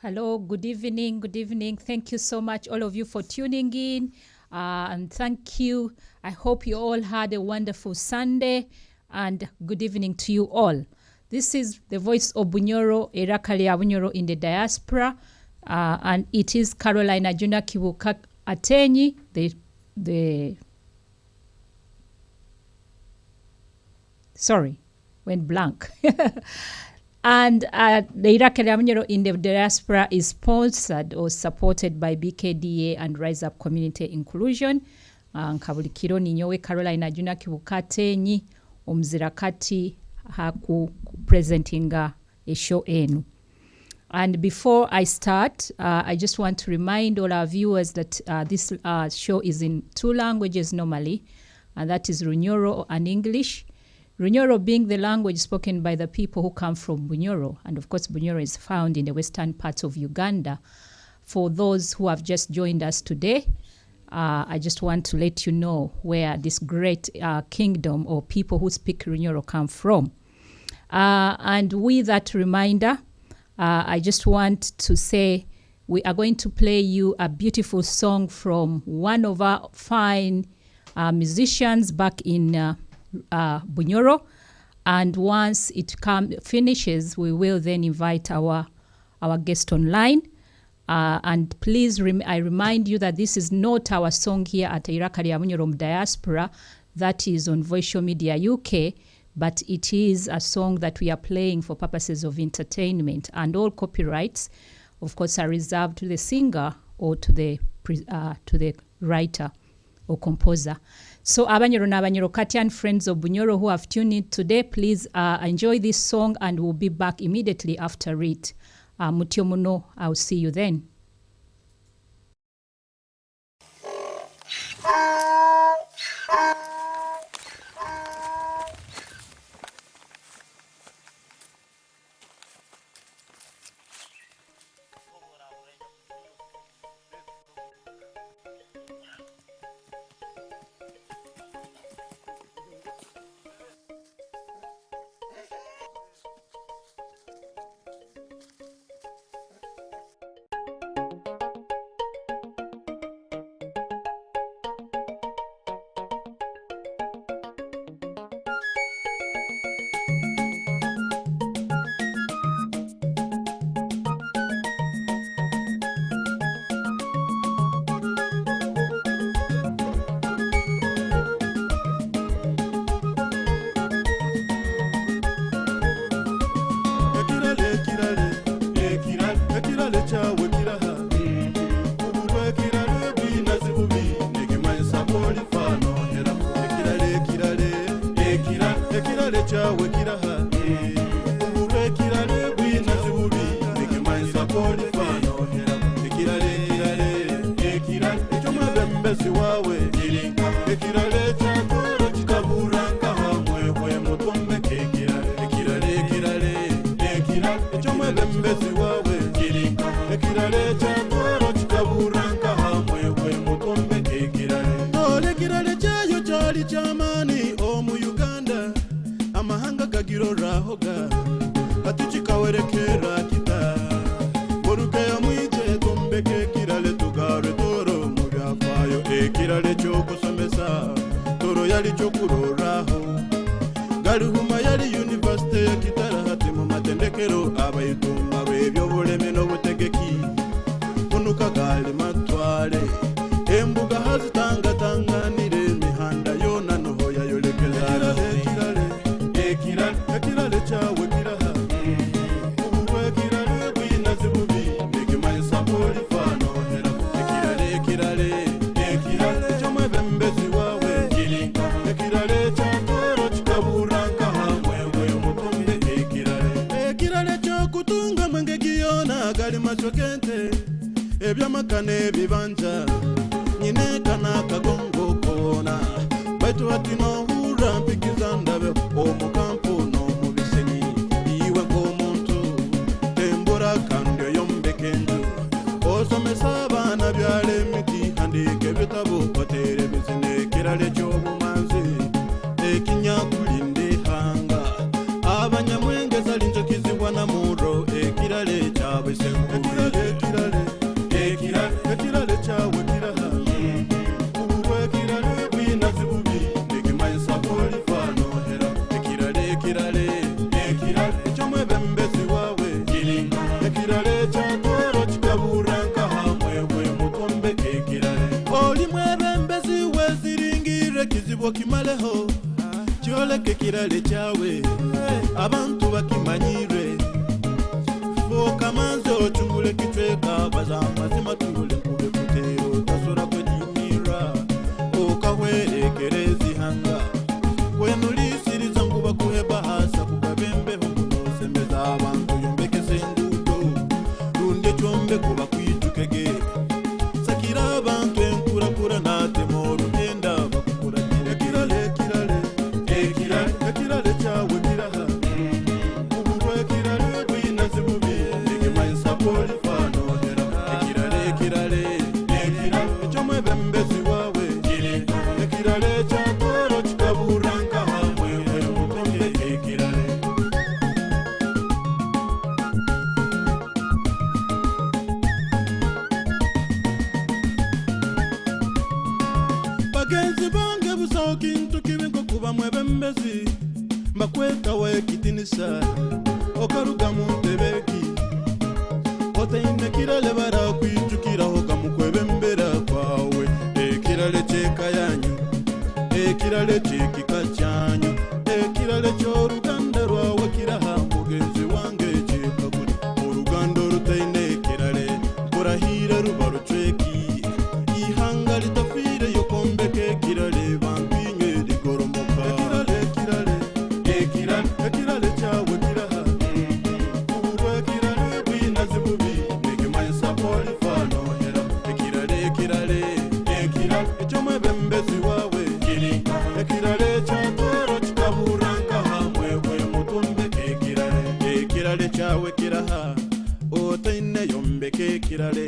Hello, good evening, good evening. Thank you so much, all of you, for tuning in. And thank you. I hope you all had a wonderful Sunday, and good evening to you all. This is the voice of Bunyoro, Erakali Bunyoro in the diaspora, and it is Carolina Juna Kibuka Atenyi, sorry, went blank. And the Iraqi Bunyoro in the diaspora is sponsored or supported by BKDA and Rise Up Community Inclusion. Kabulikiro ninyowe Carolina Juna Kibuka Atenyi, omzirakati haku presenting a show enu. And before I start, I just want to remind all our viewers that this show is in 2 languages normally, and that is Runyoro and English. Runyoro being the language spoken by the people who come from Bunyoro, and of course Bunyoro is found in the western parts of Uganda. For those who have just joined us today, I just want to let you know where this great kingdom or people who speak Runyoro come from. And with that reminder, I just want to say we are going to play you a beautiful song from one of our fine musicians back in Bunyoro, and once it finishes, we will then invite our guest online. And please, I remind you that this is not our song here at Iraqi Bunyoro Diaspora, that is on VOB Show Media UK, but it is a song that we are playing for purposes of entertainment, and all copyrights, of course, are reserved to the singer or to the writer or composer. So Abanyoro na Abanyoro friends of Bunyoro who have tuned in today, please enjoy this song, and we'll be back immediately after it. Mutyo muno, I'll see you then. kane bibanja nyine kana kagongo kona baitu atino hura mpikizandabe omukampo no mubisenyi iwe komuntu tembora kando yombekenju osomesa abana byale miti handike bitabo batere bizine kirale cy'obumanzi ekinyakulinde hanga abanyamwengeza linjokizibwa na muro ekirale cyawe senkuru ekirale cyawe kiraha ubwo ekirale binazibubi nekimanisa polifano hera ekirale cyomwe bembezi wawe ekirale cyatoro kikaburanka hamwe mukombe ekirale oli mwebembezi weziringire kizibu kimaleho kyoleke kirale cyawe abantu bakimanyire fokamanze ochungule kitweka bazamazima tungule kube kutero tasora kwedimira okahwerekerezi hanga kwenulisiriza nguba kuheba hasa kukabembe hungunosembeza abantu yombekese ngudo runde chombe kuba kwitukege sakira abantu enkurakura natemo rugenda bakukuragira kirale cyawe kiraha ubwo ekirale bwinazibubi nekimanisa polifano hera ekirale cyomwe bembezi wawe ekirale cyatoro kikaburanka hamwe mukombe ekirale bagenzi bange busaho kintu kibi nko kuba mwebembezi mbakweka wekitinisa okaruga mu ntebeki otaine kirale barakwijukiraho kamukwebembera kwawe ekirale cyeka yanyu ekirale cyekika cyanyu ekirale cy'oruganda rwawe kiraha mugenzi wange cyekaguri urugando rutaine ekirale kurahira ruba ruceki ihanga litafire yokombeke ekirale bampinye rigoromoka ekirale cyawe kiraha ubwo ekirale bwinazibubi nekimanisa polifano hera ekirale cyomwe bembezi wawe ekirale cyatoro kikaburanka hamwe mutumbe ekirale cyawe kiraha otaine yombeke ekirale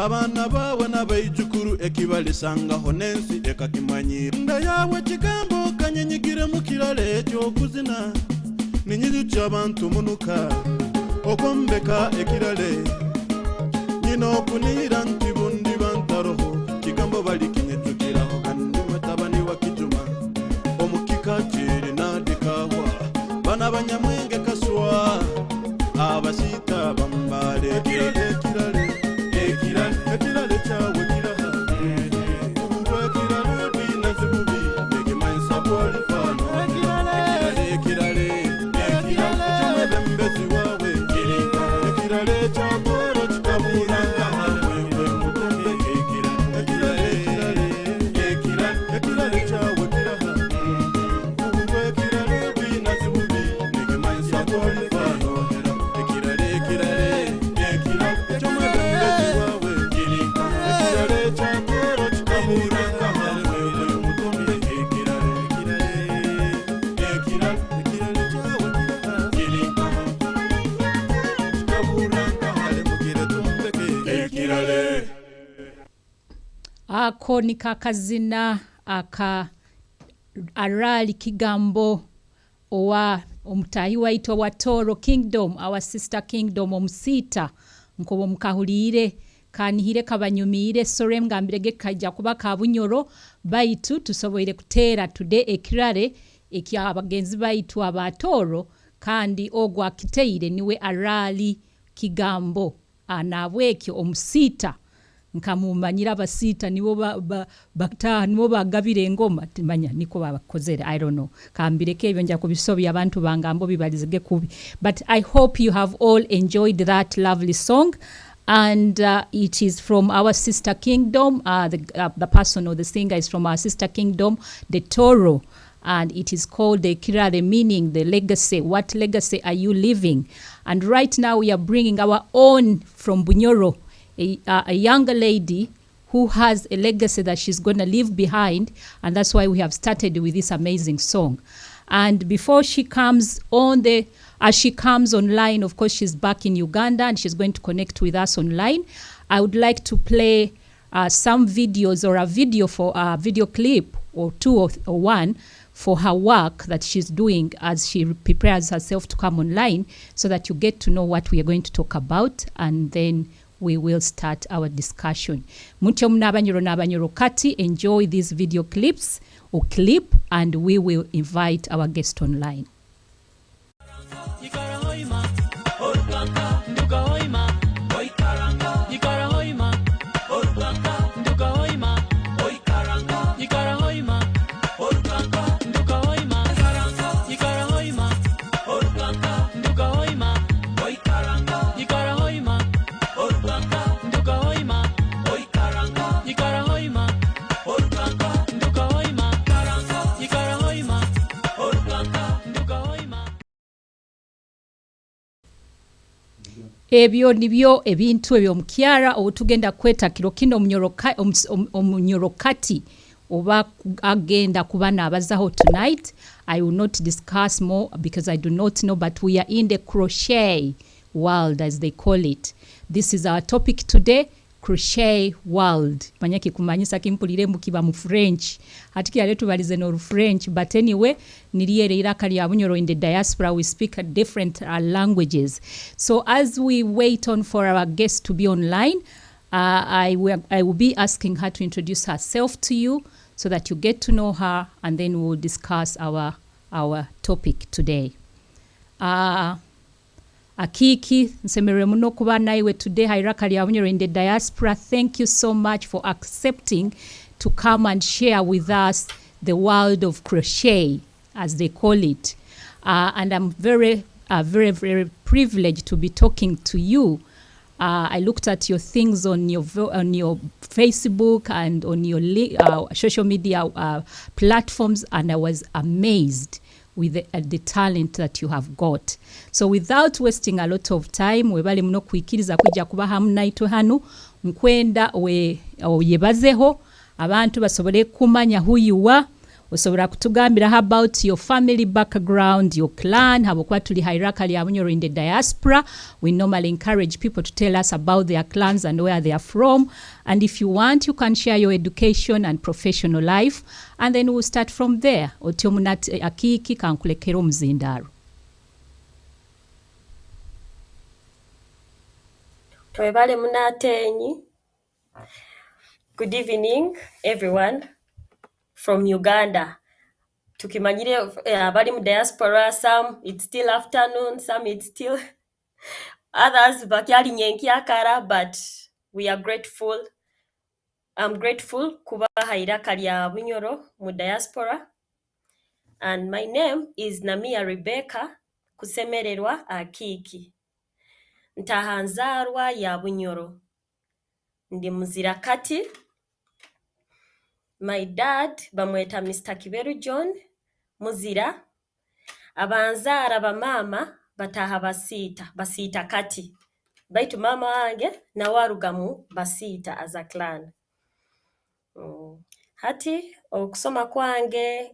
abana bawe n'abayijukuru ekibalisangaho nensi ekakimanyira nda yawe kigambo kanyenyigire mu kirale cy'okuzina ninyizi cy'abantu munuka okombeka ekirale nyina okunira nti bundi bantaroho kigambo balikinyejukiraho kandi mwetabani wa kijuma omukika kiri nadikahwa bana banyamwenge kaswa abasita bambale ekirale cyawe kiraha ubwo ekirale bwinazibubi nekimanisa polifano ekirale cyomwe bembezi wawe ekirale cyatoro kikaburanka hamwe mutombe ekirale cyawe kiraha ubwo ekirale bwinazibubi nekimanisa polifano ekirale cyomwe bembezi wawe ekirale cyatoro kikaburanka hamwe mutombe ekirale cyawe kikaburanka hale mugire tumbeke ekirale. Ako ni kakazina aka arali kigambo owa omutahi waito wa Toro Kingdom, our sister kingdom omusita nkobo mukahulire kanihire kabanyumire sore mgambirege kajja kuba kabunyoro baitu tusoboire kutera today ekirale ekya abagenzi baitu abatoro kandi ogwa kiteire niwe arali kigambo anabwekyo omusita nkamumanyira abasita nibo bakta nibo bagabire engoma timanya niko babakozere I don't know kambireke ebyo nja kubisobya abantu bangambo bibalizege kubi but I hope you have all enjoyed that lovely song and it is from our sister kingdom the person or the singer is from our sister kingdom the Toro and it is called the Kirale, meaning the legacy. What legacy are you living? And right now we are bringing our own from Bunyoro a younger lady who has a legacy that she's going to leave behind, and that's why we have started with this amazing song. And before she comes on as she comes online, of course, she's back in Uganda and she's going to connect with us online. I would like to play some videos or a video for a video clip or two or one for her work that she's doing as she prepares herself to come online, so that you get to know what we are going to talk about, and then we will start our discussion. Mutyo munabanyoro nabanyoro kati, enjoy these video clips or clip, and we will invite our guest online. Ebyo nibyo ebintu ebyomukyala obutugenda kwetakiro kino omunyorokati oba agenda kubana abazaho tonight. I will not discuss more because I do not know, but we are in the crochet world, as they call it. This is our topic today, crochet world. Manyaki kumanyisa kimpulire mukiba mu French. Hatikira letu balize no French, but anyway, niliere iraka lya bunyoro in the diaspora, we speak different languages. So as we wait on for our guest to be online, I will be asking her to introduce herself to you so that you get to know her, and then we'll discuss our topic today. Akiiki, nsemere muno kuba naiwe today hairaka lya bunyoro in the diaspora. Thank you so much for accepting to come and share with us the world of crochet, as they call it. And I'm very privileged to be talking to you. I looked at your things on your Facebook and on your social media platforms, and I was amazed with the talent that you have got. So without wasting a lot of time, webale muno kuikiriza kujja kuba hamu naitwe hano, nkwenda yebazeho abantu basobole kumanya who you are, osobola kutugambira about your family background, your clan. Habokuba tuli hierarchy lya bunyoro in the diaspora, we normally encourage people to tell us about their clans and where they are from. And if you want, you can share your education and professional life, and then we'll start from there. Otyo munati Akiiki kankulekero muzindaro. Twebale munatenyi. Good evening, everyone from Uganda. Tukimanyire abali mu diaspora, some it's still afternoon, some it's still others bakyali nyenkyakara, but we are grateful. I'm grateful kuba hairaka lya bunyoro mu diaspora. And my name is Namiya Rebecca Kusemererwa Akiiki. Ntahanzarwa ya bunyoro. Ndi muzirakati. My dad bamweta Mr. Kiberu John Muzira. Abanzara bamama bataha basita kati. Baitu mama wange na warugamu basita as a clan. Hati okusoma kwange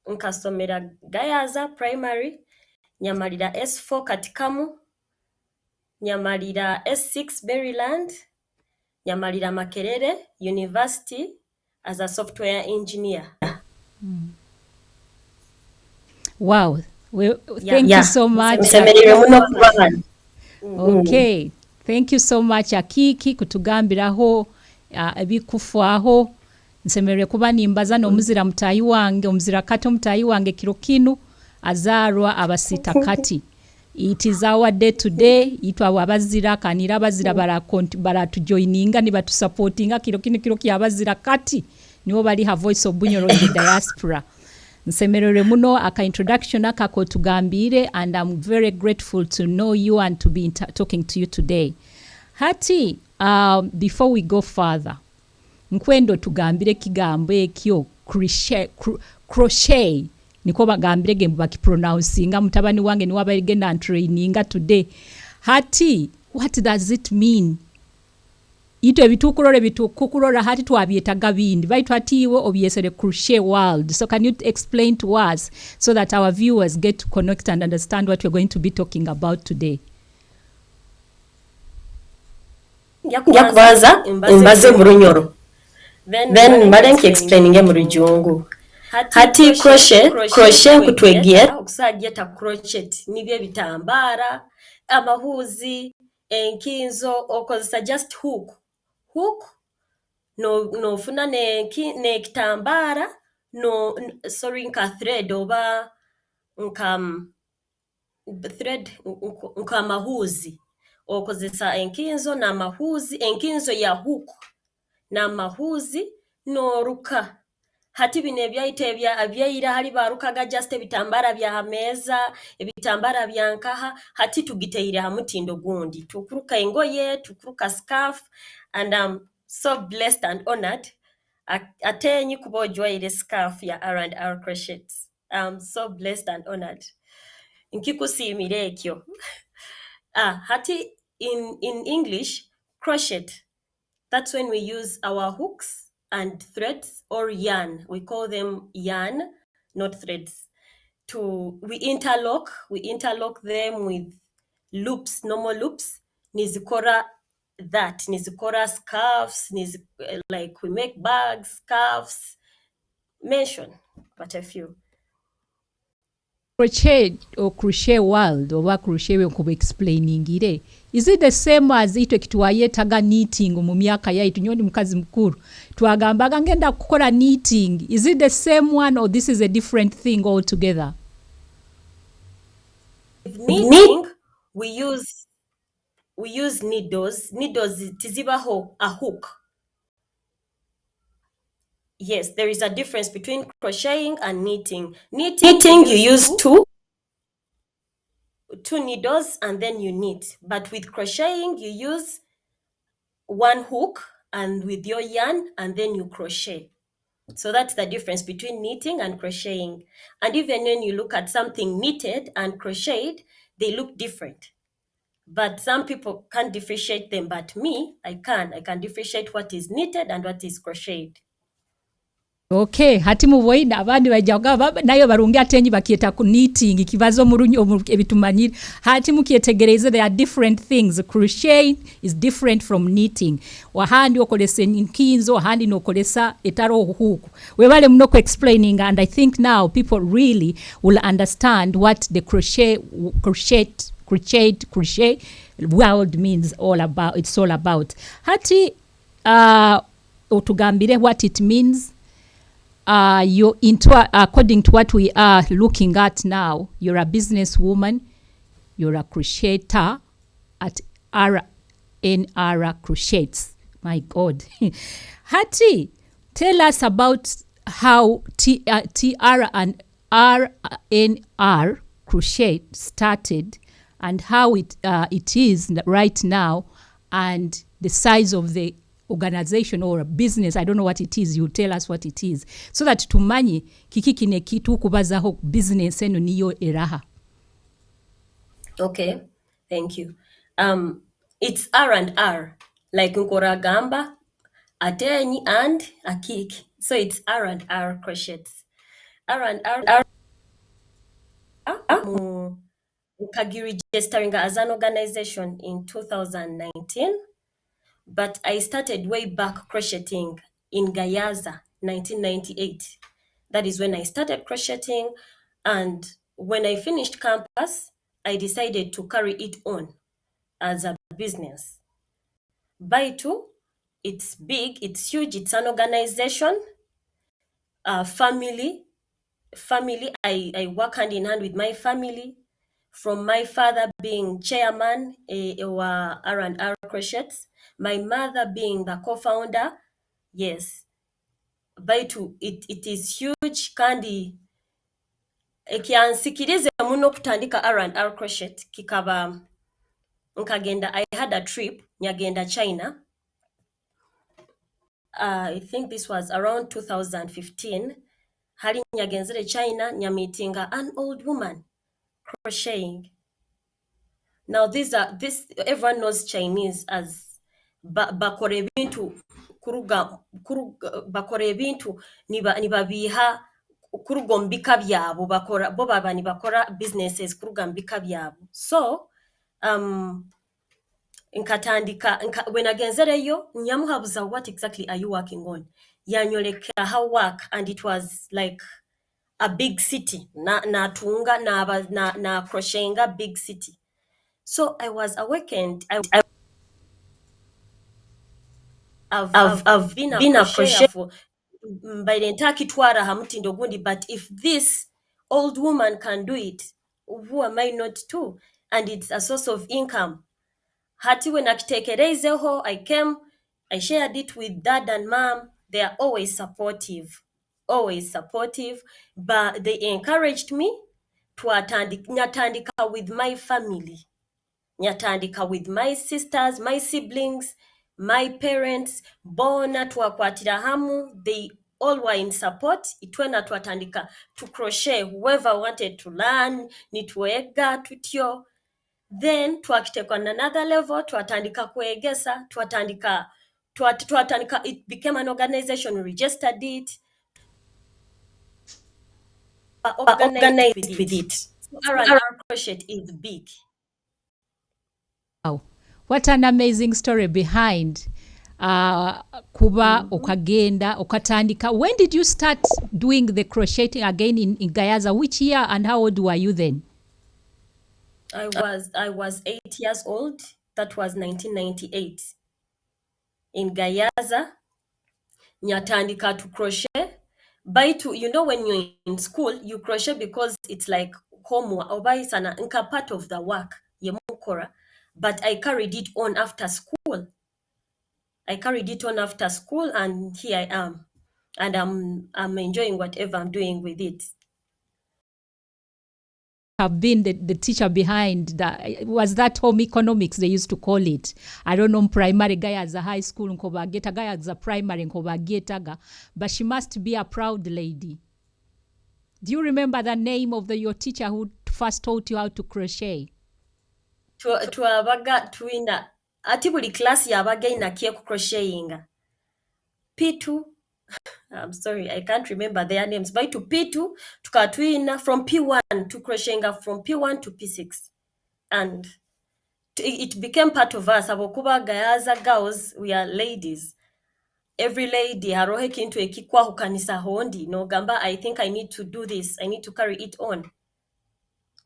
nkasomera Gayaza primary, nyamalira S4 Katikamu, nyamalira S6 Maryland, nyamalira Makerere University as a software engineer. Wow. Well, thank you so much. Okay. Thank you so much Akiiki kutugambiraho ebikufaho. Nsemere kuba nimbaza n'omuzira mutayi wange, omuzira kati mutayi wange kirokinu azarwa abasita kati. It is our day today. Itwa abazira kanira abazira bara to joininga ni batu supportinga kiroki abazira kati niwo bali ha voice of bunyoro in the diaspora. Nsemerere muno aka introduction akako tugambire, and I'm very grateful to know you and to be talking to you today. Hati, before we go further, nkwendo tugambire kigambo ekyo crochet niko bagambire gembu bakipronouncing mutabani wange niwo abayigenda traininga today. Hati, what does it mean? Ito ebitukulora bitukukulora hati twabyetaga bindi baitu atiiwe obyesere crochet world. So can you explain to us so that our viewers get to connect and understand what we're going to be talking about today? Njakubaza mbaze mu Lunyoro, then mbale explaining mu Lujungu. Hati crochet kutwegera okusajjeta crochet nibyo ebitambara, amahuzi, enkinzo, okozesa just hook nofuna nekitambara nka thread oba nka mahuzi, okozesa enkinzo n'amahuzi, enkinzo ya hook n'amahuzi noruka. Hati bino ebyayira hali barukaga just ebitambara bya meza, ebitambara bya nkaha, hati tugiteire hamutindo gundi tukuruka engoye, tukuruka scarf, and I'm so blessed and honored atenyi kuba ojwaire scarf ya R&R Crochet. I'm so blessed and honored. Nkikusiimira ekyo. Hati in English, crochet, that's when we use our hooks and threads or yarn. We call them yarn, not threads. We interlock them with loops, normal loops. Nizikora scarves, like we make bags, scarves, mention but a few. Crochet or crochet world oba crochet wenkuba explainingire, is it the same as ito kitwayetaga knitting mu myaka yaitu nyoni mukazi mukuru twagambaga ngenda kukola knitting? Is it the same one or this is a different thing altogether? With knitting we use needles tizibaho a hook. Yes, there is a difference between crocheting and knitting. Knitting you use two needles and then you knit. But with crocheting you use one hook and with your yarn and then you crochet. So that's the difference between knitting and crocheting. And even when you look at something knitted and crocheted, they look different. But some people can't differentiate them, but me, I can. I can differentiate what is knitted and what is crocheted. Okay, hati muboina abandi bajaga nayo barungi atenyi bakieta ku knitting kibazo murunyo ebitumanyira hati mukietegereze there are different things. Crochet is different from knitting. Wahandi okolesa nkinzo, wahandi nokolesa etaro huku. Webale mnoko explaining, and I think now people really will understand what the crochet world means all about. It's all about. Hati otugambire what it means. You're into, according to what we are looking at now, you're a businesswoman, you're a crocheter at R&R Crochets. My God. Hati, tell us about how R&R Crochet started and how it is right now, and the size of the organization or a business. I don't know what it is. You tell us what it is so that tumanyi kiki kine kitu kubazaho business eno niyo eraha. Okay, thank you. It's R&R, like nkora gamba, atenyi and akiki. So it's R&R Crochets. R&R registering as an organization in 2019. But I started way back crocheting in Gayaza, 1998. That is when I started crocheting. And when I finished campus, I decided to carry it on as a business. Baitu, it's big, it's huge, it's an organization, family. I work hand in hand with my family. From my father being chairman wa R&R Crochets, my mother being the co-founder. Yes, baitu it is huge kandi ekyansikirize muno kutandika R&R Crochet kikaba nkagenda. I had a trip nyagenda China. I think this was around 2015. Hali nyagenzere China, nyamitinga an old woman crocheting. Now this everyone knows Chinese as bakora ebintu bakora ebintu nibabiha kuruga omu bika byabo bo baba nibakora businesses kuruga mu bika byabo. So nkatandika when nagenzereyo nyamuhabuza what exactly are you working on, yanyolekera how work, and it was like a big city natunga na crochenga big city. So I was awakened. I've been a crocheter for by the entire kitwara hamutindo gundi, but if this old woman can do it, who am I not to? And it's a source of income. Hati when nakitekereizeho, I shared it with dad and mom. They are always supportive, but they encouraged me to nyatandika with my family, nyatandika with my sisters, my siblings, my parents, bona twakwatira hamu. They all were in support. Itwena twatandika to crochet, whoever wanted to learn, nitwega tutyo. Then twakitekwa on another level, twatandika kwegesa, twatandika, it became an organization, we registered it, organized with it. So our crochet is big. Wow, what an amazing story behind kuba okagenda okatandika. When did you start doing the crocheting again in Gayaza? Which year and how old were you then? I was 8 years old. That was 1998. In Gayaza, nyatandika to crochet. You know, when you're in school, you crochet because it's like homework, or by sana nka part of the work yemukora. But I carried it on after school. And here I am, and I'm enjoying whatever I'm doing with it. Have been the teacher behind that. Was that home economics they used to call it? I don't know, primary guy as a high school nkobageta guy as a primary nkobagetaga, but she must be a proud lady. Do you remember the name of your teacher who first taught you how to crochet? Twabaga twina ati buli class yabaga inakie ku crocheting. P2, I'm sorry, I can't remember their names. But to P2, tukatwina from P1 to crocheting from P1 to P6. And it became part of us. Abokuba Gayaza girls, we are ladies. Every lady harohe kintu ekikwa hukanisa hondi. No gamba, I think I need to do this. I need to carry it on.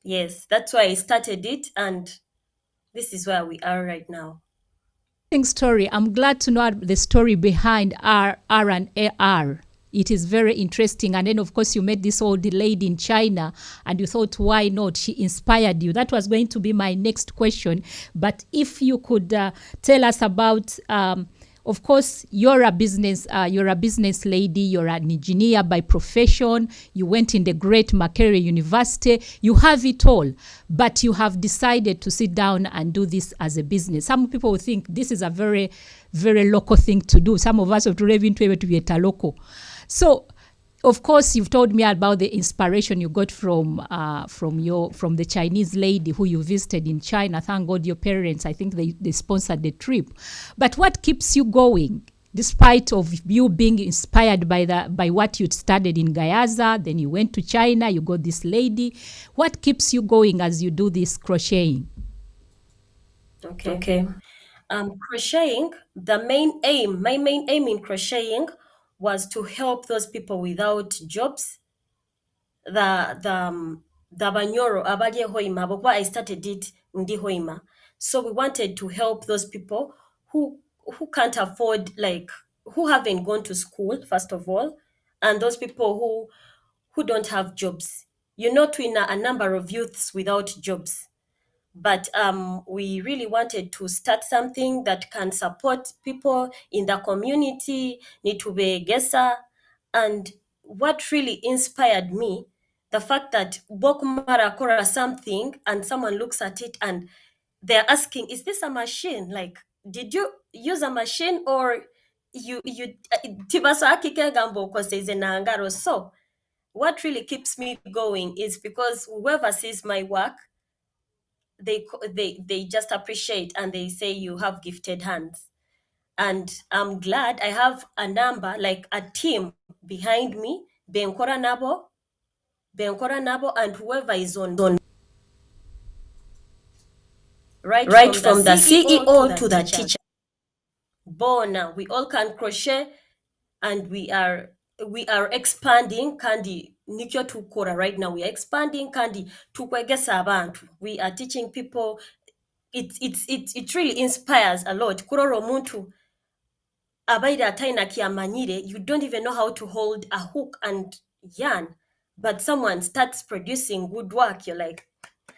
Yes, that's why I started it, and this is where we are right now. Story. I'm glad to know the story behind R and AR. It is very interesting. And then, of course, you met this old lady in China and you thought, why not? She inspired you. That was going to be my next question. But if you could tell us about, of course, you're a business lady. You're an engineer by profession. You went in the great Makerere University. You have it all, but you have decided to sit down and do this as a business. Some people think this is a very, very local thing to do. Some of us have to live into it local. So, of course, you've told me about the inspiration you got from the Chinese lady who you visited in China. Thank God your parents, I think they sponsored the trip. But what keeps you going, despite of you being inspired by what you studied in Gayaza, then you went to China, you got this lady. What keeps you going as you do this crocheting? Okay. Crocheting, my main aim in crocheting was to help those people without jobs. The banyoro abalie hoima, but I started it ndi hoima. So we wanted to help those people who can't afford, like who haven't gone to school, first of all, and those people who don't have jobs. You know, twina a number of youths without jobs. But we really wanted to start something that can support people in the community, nitube gesa. And what really inspired me, the fact that bokumara kora something and someone looks at it and they're asking, is this a machine? Like, did you use a machine, or you tibaso akike gambo koseze na angaro? So what really keeps me going is because whoever sees my work, they just appreciate and they say you have gifted hands. And I'm glad I have a number, like a team behind me, Benkora Nabo, and whoever is on right from the CEO to the teacher. Bona, we all can crochet, and we are expanding kandi nikyo tukora right now. We are expanding kandi tukwegesa abantu. We are teaching people. It really inspires a lot. Kuroro muntu abaida ataina kiamanyire, you don't even know how to hold a hook and yarn, but someone starts producing good work. You're like,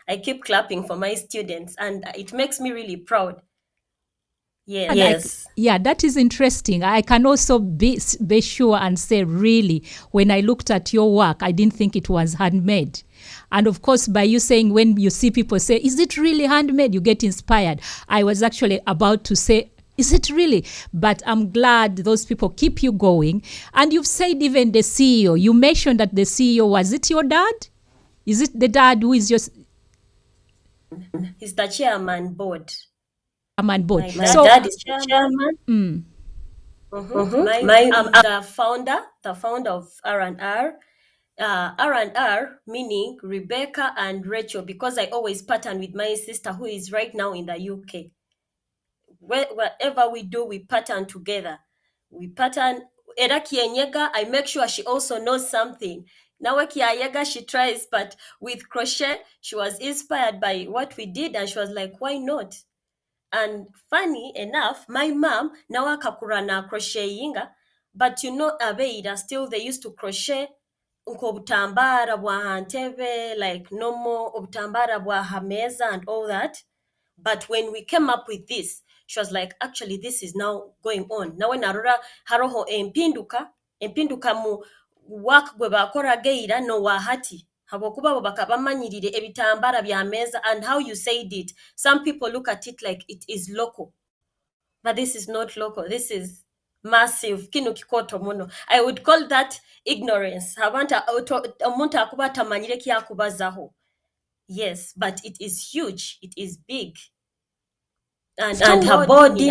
I keep clapping for my students, and it makes me really proud. Yes. Yeah, that is interesting. I can also be sure and say, really, when I looked at your work, I didn't think it was handmade. And of course, by you saying, when you see people say, is it really handmade? You get inspired. I was actually about to say, is it really? But I'm glad those people keep you going. And you've said even the CEO, you mentioned that the CEO, was it your dad? Is it the dad who is your... He's the chairman board. My dad is the chairman. The founder of R&R. R&R meaning Rebecca and Rachel, because I always pattern with my sister who is right now in the UK. Whatever we do, we pattern together. We pattern. Era Kienyega, I make sure she also knows something. Now Kiayega, she tries, but with crochet, she was inspired by what we did, and she was like, why not? And funny enough, my mom, now kakurana crochetinga, but abeira still they used to crochet obutambara bwa hantebe, like normal obutambara bwa hameza and all that. But when we came up with this, she was like, actually, this is now going on. Now when arora haroho empinduka mu work gwe bakora geira no wahati. Habokuba bakabamanyirire ebitambara bya meza, and how you said it. Some people look at it like it is local. But this is not local. This is massive. Kino kikoto muno. I would call that ignorance. Omuntu akuba tamanyire kyakubazaho. Yes, but it is huge. It is big. And her body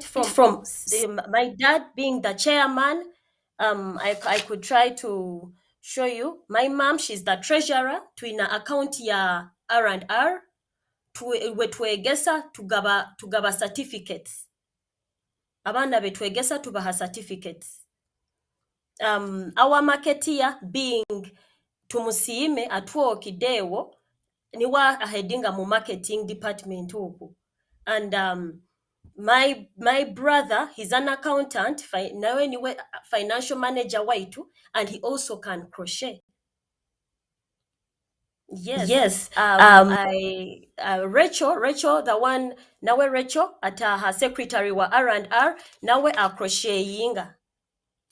from my dad being the chairman, I could try to show you. My mom, she's the treasurer to ina account ya R&R twegesa tugaba certificates. Abana betwegesa tubaha certificates. Our marketeer being Tumusiime Akiiki niwa ahedinga mu marketing department huku. And my brother, he's an accountant, nawe niwe financial manager waitu, and he also can crochet. Yes. Rachel, the one nawe Rachel ata her secretary wa R&R nawe a crochetinga.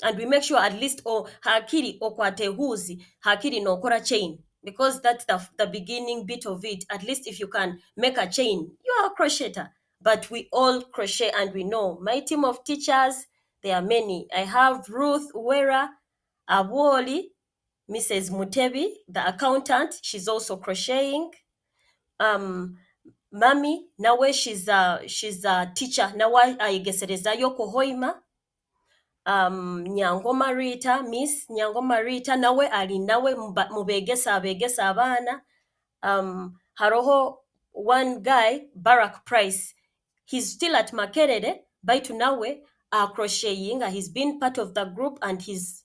And we make sure at least hakiri okwate huzi, hakiri no kora chain, because that's the beginning bit of it. At least if you can make a chain, you are a crocheter. But we all crochet, and we know my team of teachers, there are many. I have Ruth Uwera, Awoli, Mrs. Mutebi, the accountant. She's also crocheting. Mami, nawe she's a teacher. Nawa aigesereza yoko hoima. Nyangoma Rita, Miss Nyangoma Rita, nawe ali nawe mubegesa abana. Haroho one guy, Barack Price, he's still at Makerere, baitu nawe crocheting. He's been part of the group, and he's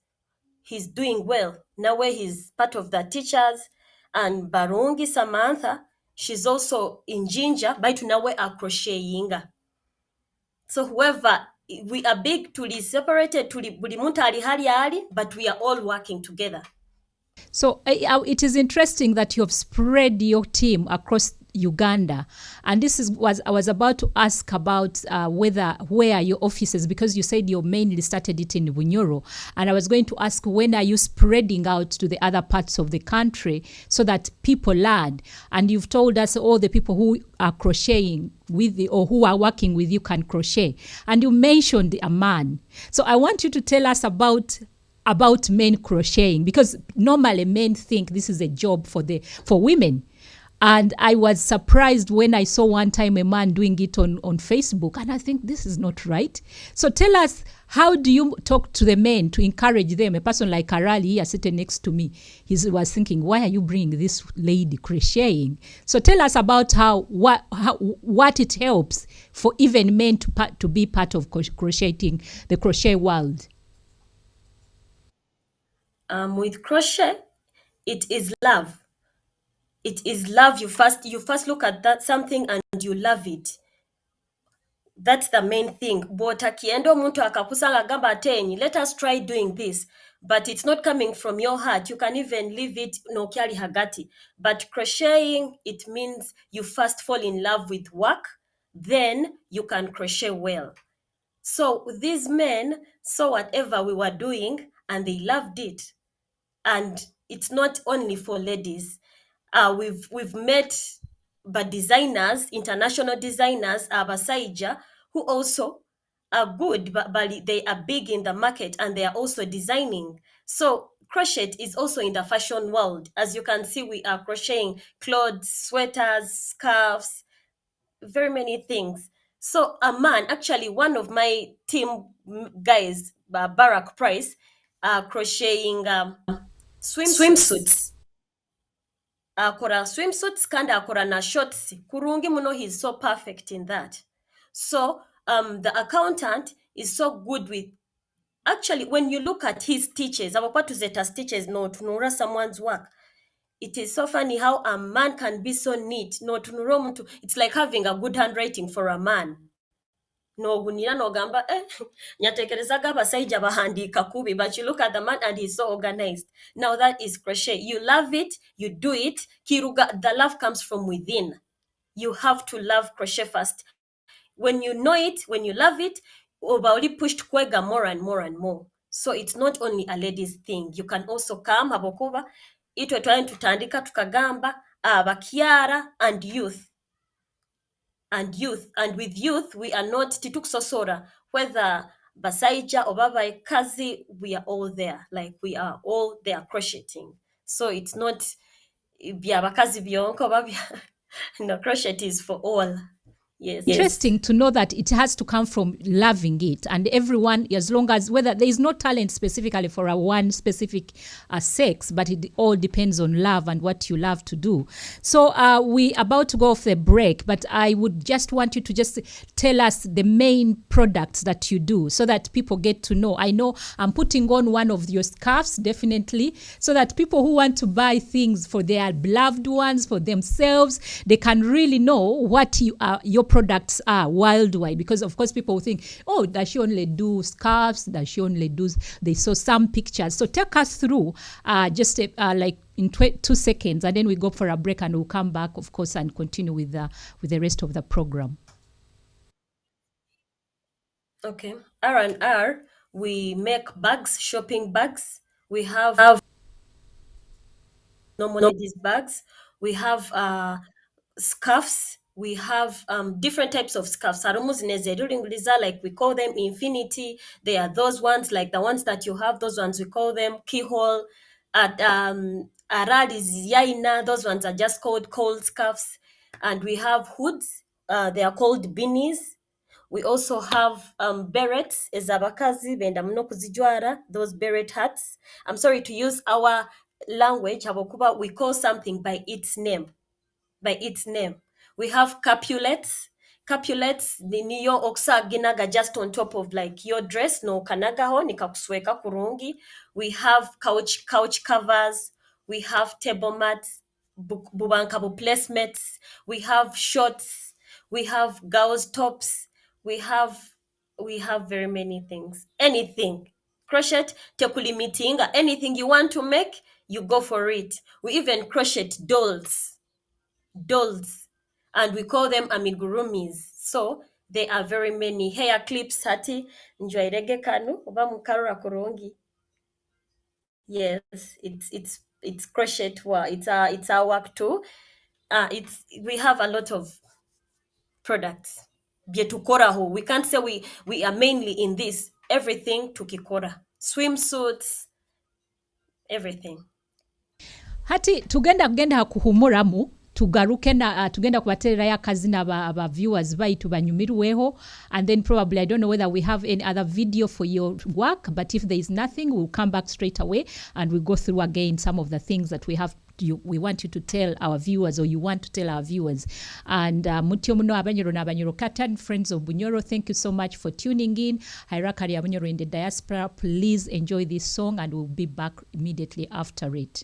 doing well. Nawe he's part of the teachers. And Barungi Samantha, she's also in Ginger, baitu nawe crocheting. So whoever, we are big tuli separated tuli buli muntu ali hali, but we are all working together. So it is interesting that you have spread your team across Uganda, and I was about to ask about where your offices, because you said you mainly started it in Bunyoro, and I was going to ask, when are you spreading out to the other parts of the country so that people learn? And you've told us all the people who are crocheting with you or who are working with you can crochet, and you mentioned a man. So I want you to tell us about men crocheting, because normally men think this is a job for women. And I was surprised when I saw one time a man doing it on Facebook. And I think this is not right. So tell us, how do you talk to the men to encourage them? A person like Karali here sitting next to me, he was thinking, why are you bringing this lady crocheting? So tell us about what it helps for even men to be part of crocheting, the crochet world. With crochet, it is love. It is love. You first look at that something and you love it. That's the main thing. Bw'otakienda omuntu akakusanga agamba atenyi, let us try doing this, but it's not coming from your heart. You can even leave it nokyali hagati. But crocheting, it means you first fall in love with work, then you can crochet well. So these men saw whatever we were doing and they loved it. And it's not only for ladies. We've met designers, international designers, abasaija, who also are good, but they are big in the market and they are also designing. So crochet is also in the fashion world. As you can see, we are crocheting clothes, sweaters, scarves, very many things. So a man, actually one of my team guys, Barack Price, crocheting swimsuits. Akora swimsuits kandi akora na shorts. Kurungi muno, he's so perfect in that. So the accountant is so good with, actually when you look at his stitches, abakwatuzeta stitches no tunura someone's work. It is so funny how a man can be so neat. No tunura omuntu, it's like having a good handwriting for a man. No gunira no gamba nyatekerezaga abasaija bahandika kubi, but you look at the man and he's so organized. Now that is crochet. You love it, you do it. Kiruga, the love comes from within. You have to love crochet first. When you know it, when you love it, obaoli pushed kwega more and more and more. So it's not only a ladies thing. You can also come habokuba itwe trying tutandika tukagamba abakyara and youth. And with youth, we are not tituk sosora, whether basaija or baba kazi, we are all there. Like we are all there crocheting. So it's not bakazi byonko. No, crochet is for all. Yes. Interesting to know that it has to come from loving it, and everyone, as long as, whether there is no talent specifically for a one specific sex, but it all depends on love and what you love to do. So we about to go off the break, but I would just want you to just tell us the main products that you do so that people get to know. I know I'm putting on one of your scarves, definitely, so that people who want to buy things for their beloved ones, for themselves, they can really know what your products are worldwide, because of course people will think, oh, does she only do scarves, does she only do, they saw some pictures. So take us through just like in 2 seconds, and then we go for a break and we'll come back, of course, and continue with the rest of the program. Okay. R&R, we make bags, shopping bags. We have normal ladies bags. We have scarves. We have different types of scarves. Like we call them infinity. They are those ones, like the ones that you have, those ones we call them keyhole. At Arad is yaina, those ones are just called cold scarves. And we have hoods, they are called beanies. We also have berets, ezabakazi benda muno kuzijwara, those beret hats. I'm sorry to use our language, habokuba, we call something by its name. We have capulets. Capulets niyo oksa ginaga just on top of like your dress, no kanagaho nikakusweka kurungi. We have couch covers. We have table mats, bubankabu placemats. We have shorts. We have girls tops. We have very many things. Anything. Crochet, tekulimitinga. Anything you want to make, you go for it. We even crochet dolls, and we call them amigurumis. So there are very many hair clips hati njwairege kanu oba mukarura kurungi. Yes, it's crochet work. It's our work too. We have a lot of products. Byetukoraho. We can't say we are mainly in this. Everything tukikora. Swimsuits, everything. Hati tugenda kuhumuramu. tugaruke tugenda kubatererayo akazina aba viewers baitu banyumirweho, and then probably I don't know whether we have any other video for your work, but if there is nothing, we'll come back straight away and we'll go through again some of the things that we want you to tell our viewers, or you want to tell our viewers. And mutyo muno abanyoro n'abanyoro katan, friends of Bunyoro, thank you so much for tuning in. Hairakari abanyoro in the diaspora, please enjoy this song and we'll be back immediately after it.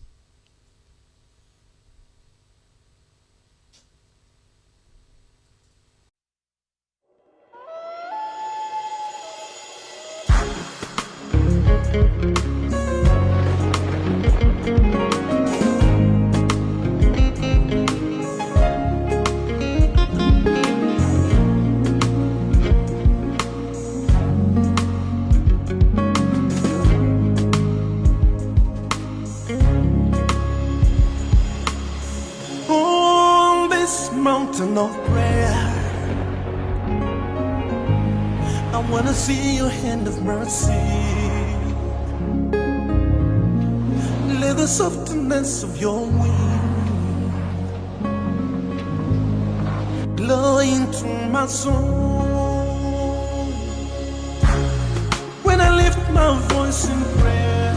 Mountain of prayer, I wanna see your hand of mercy. Let the softness of your wing blow into my soul. When I lift my voice in prayer,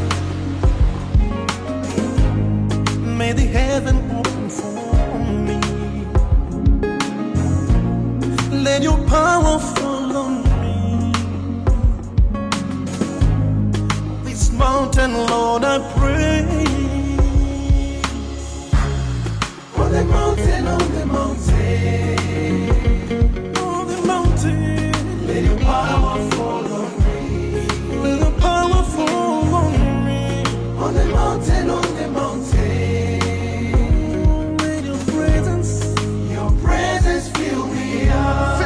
may the heaven open for me. Let your power fall on me. This mountain, Lord, I pray. On the mountain, on the mountain, on the mountain, let your power fall on me. Let your power fall on me. On the mountain, on the mountain, let your presence fill me up.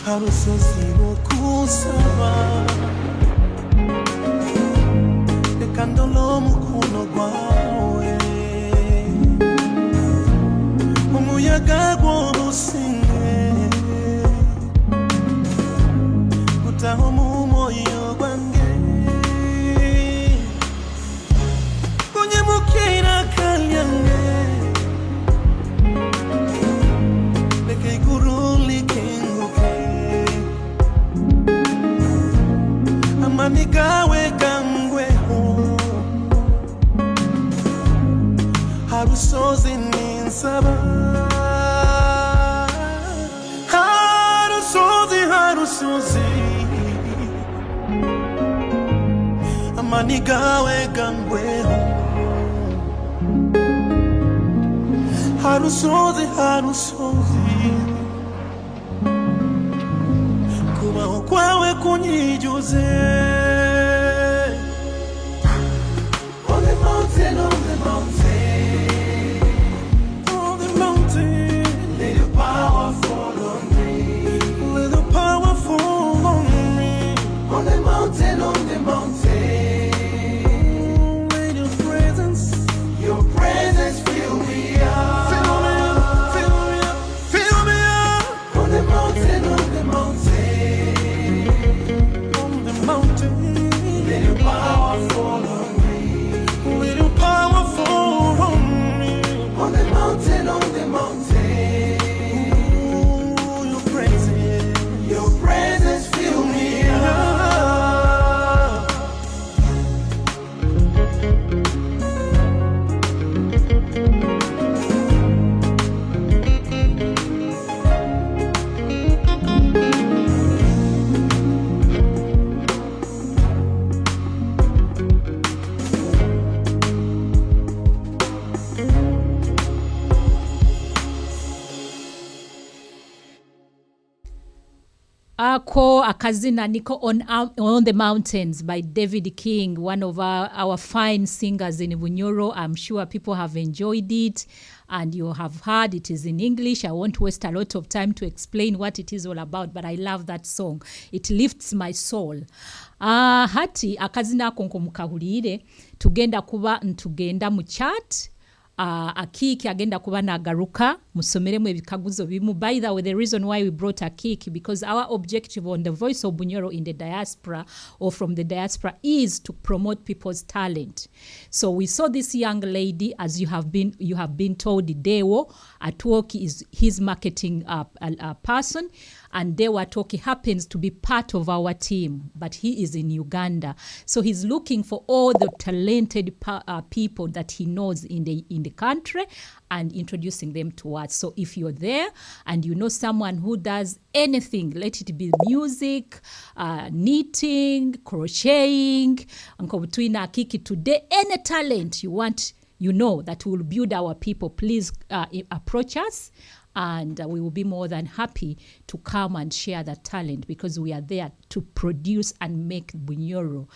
Harusosiro kusaba ekandolo mukono gwawe umuyaga gwobusinge utaho mu moyo gwange kunyemukira kalyange leke iguruli kinguke amanigawe gangweho harusozi ninsaba harusozi amanigawe gangweho harusozi kubaho kwawe kunyijuze. On the mountain, on the mountain, on the mountain, let your power fall on me. Let your power fall on me. On the mountain, on the mountain, let your presence fill me up. Fill me up, fill me up, fill me up. On the mountain, on the mountain, on the mountain, let your power fall on me. Let your power fall on me. On the mountain, on the mountain. Ooh, your presence fill me up. Ako akazina niko on the Mountains by David King, one of our fine singers in Bunyoro. I'm sure people have enjoyed it. and you have heard it is in English. I won't waste a lot of time to explain what it is all about, but I love that song. It lifts my soul. Hati akazina ako nkomukahulire tugenda kuba ntugenda mu chat. Akiiki agenda kuba nagaruka musomeremu ebikaguzo bimu. By the way, the reason why we brought Akiiki, because our objective on the Voice of Bunyoro in the diaspora or from the diaspora is to promote people's talent. So we saw this young lady, as you have been told, Dewo Atwoki is his marketing person, and Dewo Atwoki happens to be part of our team, but he is in Uganda. So he's looking for all the talented people that he knows in the country and introducing them to us. So if you're there and you know someone who does anything, let it be music, knitting, crocheting, between Akiiki today, any talent you want, you know, that will build our people, please approach us, and we will be more than happy to come and share that talent, because we are there to produce and make Bunyoro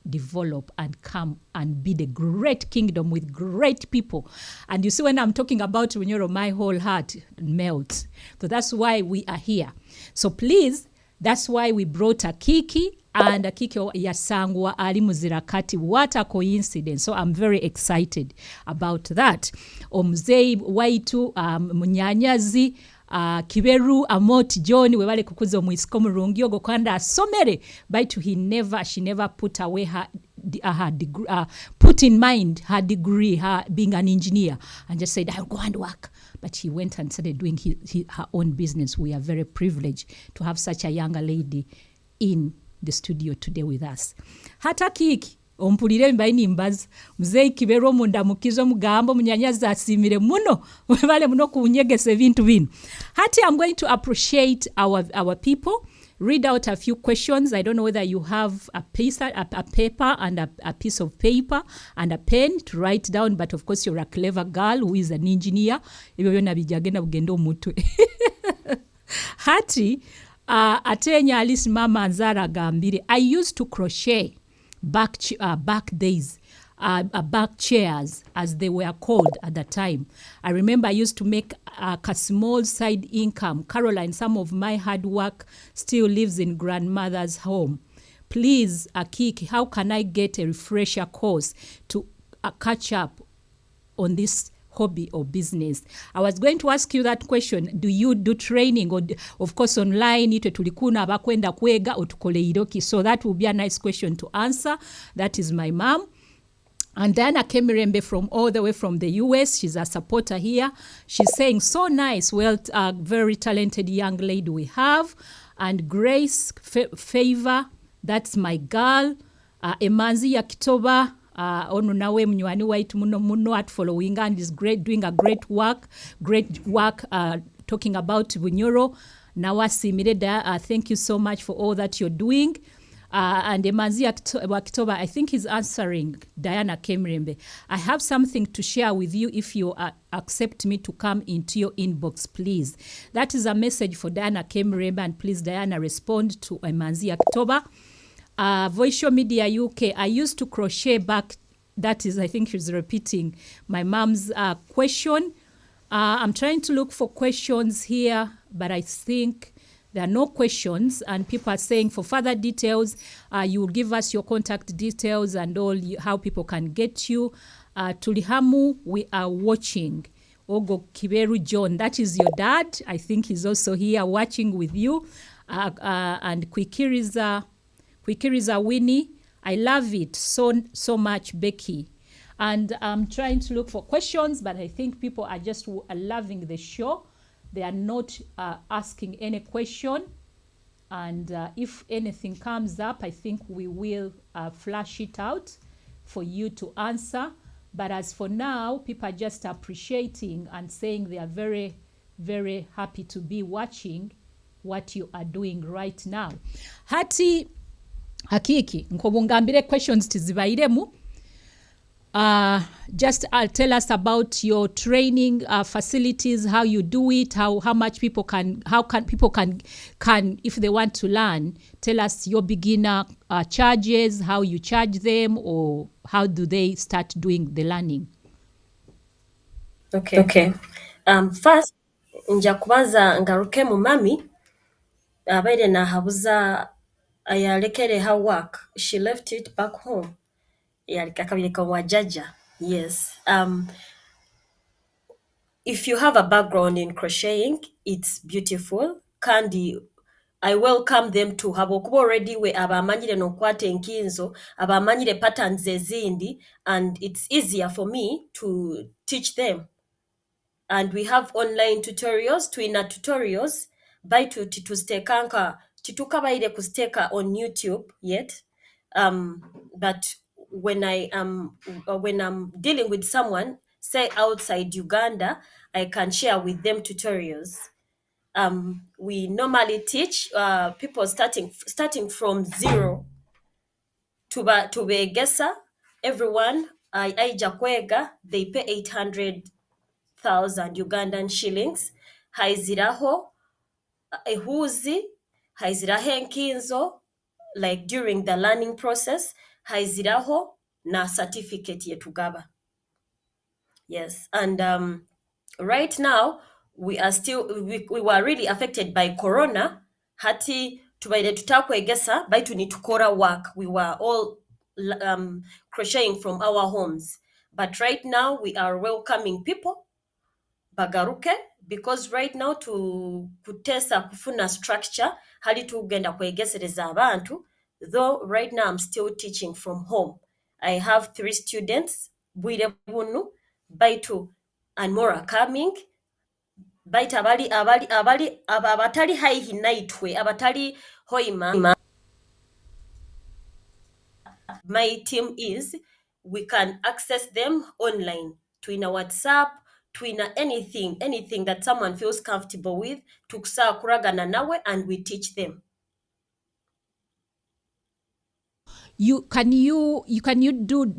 develop and come and be the great kingdom with great people. And you see, when I'm talking about Bunyoro, my whole heart melts. So that's why we are here. So please, that's why we brought Akiiki, and Akiiki yasangwa ali muzirakati. What a coincidence. So I'm very excited about that. Omuzei waitu munyanyazi Kiberu Amot John webale kukuza omwisiko mulungi ogo kwanda asomere, but she never put away her degree, put in mind her degree, her being an engineer, and just said I'll go and work. But he went and started doing her own business. We are very privileged to have such a younger lady in the studio today with us. Hata Akiiki ompulire mbaini mbazi muzei Kiberu mundamukizo mugambo munyanyaza asimire muno webale muno kunyegese bintu bino. Hati, I'm going to appreciate our people, read out a few questions. I don't know whether you have a paper and a piece of paper and a pen to write down, but of course you're a clever girl who is an engineer. Ebyo byonna bijagenda bugenda omutwe. Hati atenya Alice Mama Nzara gambire, I used to crochet back days, back chairs as they were called at the time. I remember I used to make a small side income. Caroline, some of my hard work still lives in grandmother's home. Please, Akiiki, how can I get a refresher course to catch up on this hobby or business? I was going to ask you that question. Do you do training, or of course online ite tulikuna abakwenda kwega otukole iroki? So that will be a nice question to answer. That is my mom. And Diana Kemirembe from all the way from the US. She's a supporter here. She's saying, so nice. Well, very talented young lady we have. And Grace Favor, that's my girl. Emanzi Yakitoba, onu nawe mnywani waitu muno at following, and is great, doing a great work talking about Bunyoro. Nawasi Mireda, thank you so much for all that you're doing. And Emanzi Wakitoba, I think he's answering Diana Kemirembe. I have something to share with you if you accept me to come into your inbox, please. That is a message for Diana Kemirembe, and please, Diana, respond to Emanzi Wakitoba. Voice Show Media UK, I used to crochet back. That is, I think she's repeating my mom's question. I'm trying to look for questions here, but I think there are no questions, and people are saying for further details, you will give us your contact details and all, how people can get you. Tulihamu, we are watching. Ogo Kiberu John, that is your dad. I think he's also here watching with you. And Kwikiriza Winnie, I love it so much, Becky. And I'm trying to look for questions, but I think people are just loving the show. They are not asking any question. And if anything comes up, I think we will flash it out for you to answer. But as for now, people are just appreciating and saying they are very, very happy to be watching what you are doing right now. Hati Akiiki, nkobungambire questions tizibairemu. Just tell us about your training facilities, how you do it, how much people can if they want to learn. Tell us your beginner charges, how you charge them, or how do they start doing the learning. Okay. First nja kubaza ngaruke mu mami abaire nahabuza ayalekere her work. She left it back home. Akabireka wa jaja. Yes. If you have a background in crocheting, it's beautiful. Kandi I welcome them to habwokuba already we abamanyire n'okukwata enkinzo abamanyire patterns ezindi, and it's easier for me to teach them. And we have online tutorials, twina tutorials baitu tituzitekanka titukabaire kuziteka on YouTube yet. But when I'm dealing with someone, say outside Uganda, I can share with them tutorials. We normally teach people starting from zero to begesa. Everyone aija kwega, they pay 800,000 Ugandan shillings. Haiziraho ehuzi, haiziraho enkinzo, like during the learning process, haiziraho na certificate yetugaba. Yes, and right now we are still we were really affected by corona. Hati tubaire tutakwegesa baitu nitukora work. We were all crocheting from our homes. But right now we are welcoming people bagaruke, because right now kutesa kufuna structure hali tugenda kwegesereza abantu. Though right now I'm still teaching from home. I have 3 students bwire bunu baitu and more are coming. Baitu abatali haihi naitwe abatali hoima. My team is, we can access them online, twina WhatsApp, twina anything that someone feels comfortable with, tuksa kuragana nawe, and we teach them. Can you do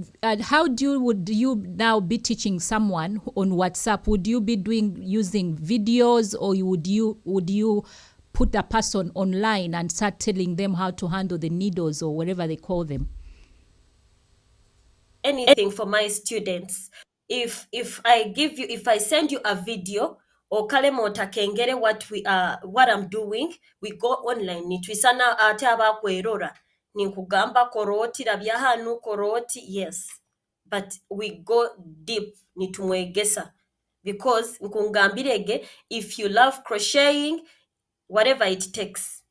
would you now be teaching someone on WhatsApp? Would you be using videos, or would you put a person online and start telling them how to handle the needles or whatever they call them? Anything for my students. If I send you a video or kalemo takengere what I'm doing, we go online. Nitwisana ate abakwerora. Ninkugamba koroti rabya hanu koroti, yes. But we go deep nitumwegesa, because nkungambirege, if you love crocheting, whatever it takes,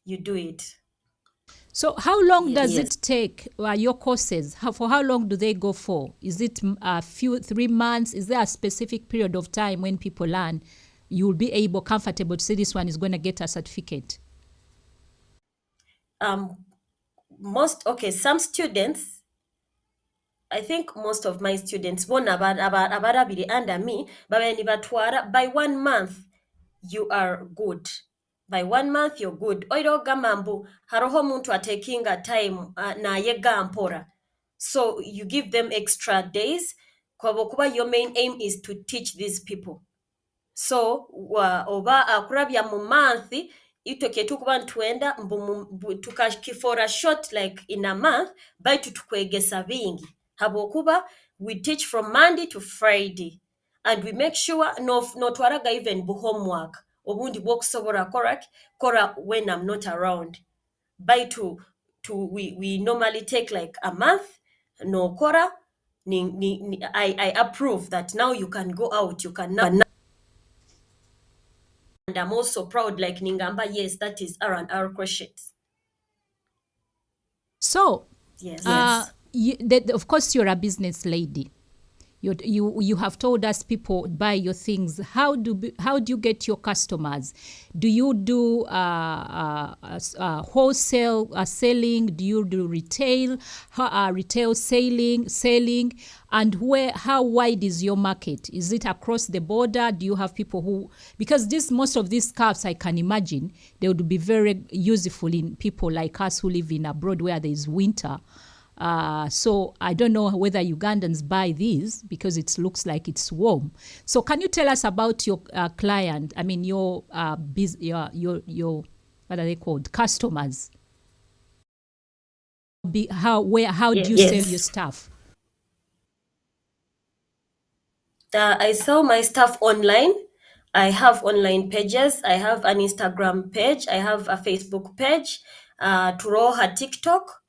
you do it. So how long does it take your courses? For how long do they go for? Is it 3 months? Is there a specific period of time when people learn, you will be comfortable to say this one is going to get a certificate? Some students, I think most of my students, abarabiri under me, by 1 month, you are good. By 1 month, you're good. Oiro gamambu, haroho muntu atakinga time na yega ampora. So you give them extra days. Kwa your main aim is to teach these people. So oba akurabya mu month, itoke tukuba ntwenda tukakifora short like in a month, baitu tukwegesa bingi. Habokuba, we teach from Monday to Friday, and we make sure no twaraga even bu homework obundi bwokusobora kora when I'm not around. Baitu we normally take like a month, no kora I approve that now you can go out, you can now. And I'm also proud, like Ningamba, yes, that is R&R crochets. So, yes. Of course, you're a business lady. You have told us people buy your things. How do you get your customers? Do you do wholesale selling? Do you do retail selling? And how wide is your market? Is it across the border? Do you have people who, because most of these scarves, I can imagine they would be very useful in people like us who live in abroad where there is winter. So I don't know whether Ugandans buy these because it looks like it's warm. So can you tell us about your client? I mean, your what are they called? Customers. How do you sell your stuff? I sell my stuff online. I have online pages. I have an Instagram page. I have a Facebook page, Turoha TikTok.